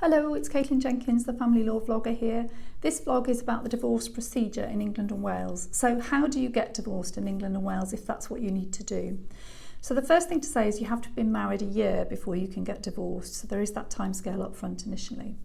Hello, it's Jenkins, the family law vlogger here. This vlog is about the divorce procedure in England and Wales. So how do you get divorced in England and Wales if that's what you need to do? So the first thing to say is you have to have been married a year before you can get divorced. So there is that timescale up front initially.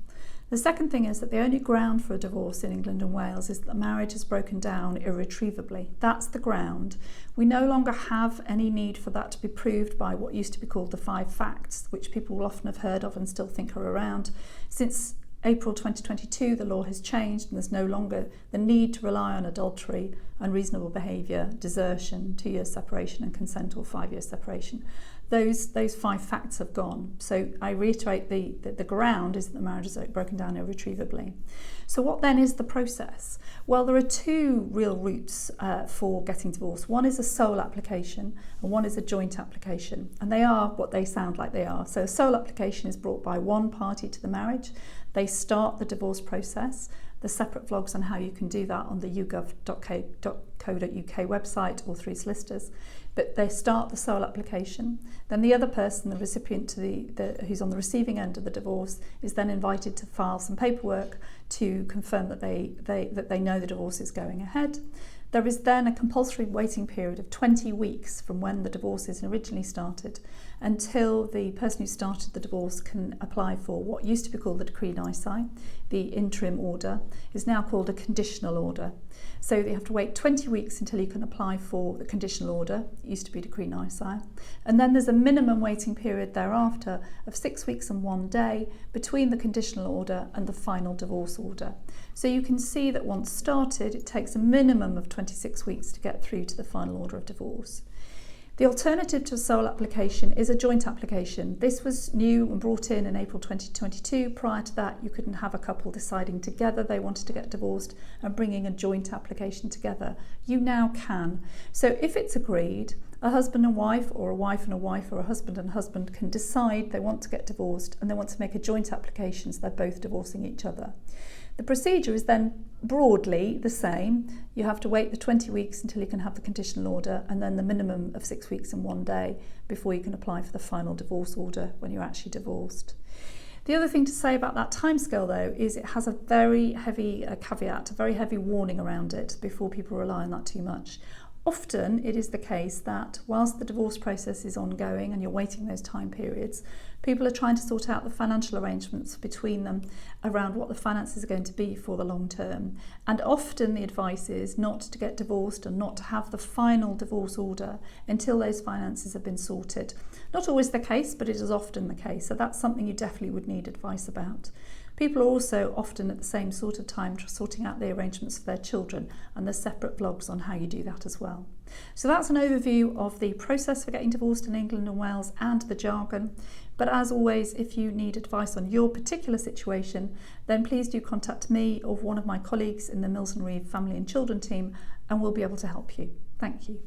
The second thing is that the only ground for a divorce in England and Wales is that the marriage has broken down irretrievably. That's the ground. We no longer have any need for that to be proved by what used to be called the 5 facts, which people will often have heard of and still think are around. Since April 2022, the law has changed and there's no longer the need to rely on adultery, unreasonable behaviour, desertion, 2 years separation and consent or 5 years separation. Those 5 facts have gone. So I reiterate the ground is that the marriage is broken down irretrievably. So what then is the process? Well, there are 2 real routes for getting divorced. One is a sole application and one is a joint application. And they are what they sound like they are. So a sole application is brought by one party to the marriage. They start the divorce process. There's separate vlogs on how you can do that on the yougov.co.uk website or through solicitors. But they start the sole application. Then the other person, the recipient who's on the receiving end of the divorce, is then invited to file some paperwork to confirm that they know the divorce is going ahead. There is then a compulsory waiting period of 20 weeks from when the divorce is originally started until the person who started the divorce can apply for what used to be called the decree nisi. The interim order is now called a conditional order. So you have to wait 20 weeks until you can apply for the conditional order. It used to be decree nisi. And then there's a minimum waiting period thereafter of 6 weeks and 1 day between the conditional order and the final divorce order. So you can see that once started, it takes a minimum of 26 weeks to get through to the final order of divorce. The alternative to a sole application is a joint application. This was new and brought in April 2022. Prior to that, you couldn't have a couple deciding together they wanted to get divorced and bringing a joint application together. You now can. So if it's agreed, a husband and wife or a wife and a wife or a husband and husband can decide they want to get divorced and they want to make a joint application so they're both divorcing each other. The procedure is then broadly the same. You have to wait the 20 weeks until you can have the conditional order and then the minimum of 6 weeks and 1 day before you can apply for the final divorce order when you're actually divorced. The other thing to say about that timescale though is it has a very heavy caveat, a very heavy warning around it before people rely on that too much. Often it is the case that whilst the divorce process is ongoing and you're waiting those time periods, people are trying to sort out the financial arrangements between them around what the finances are going to be for the long term. And often the advice is not to get divorced and not to have the final divorce order until those finances have been sorted. Not always the case, but it is often the case. So that's something you definitely would need advice about. People are also often at the same sort of time sorting out the arrangements for their children, and there's separate blogs on how you do that as well. So that's an overview of the process for getting divorced in England and Wales and the jargon. But as always, if you need advice on your particular situation, then please do contact me or one of my colleagues in the Mills & Reeve Family and Children team, and we'll be able to help you. Thank you.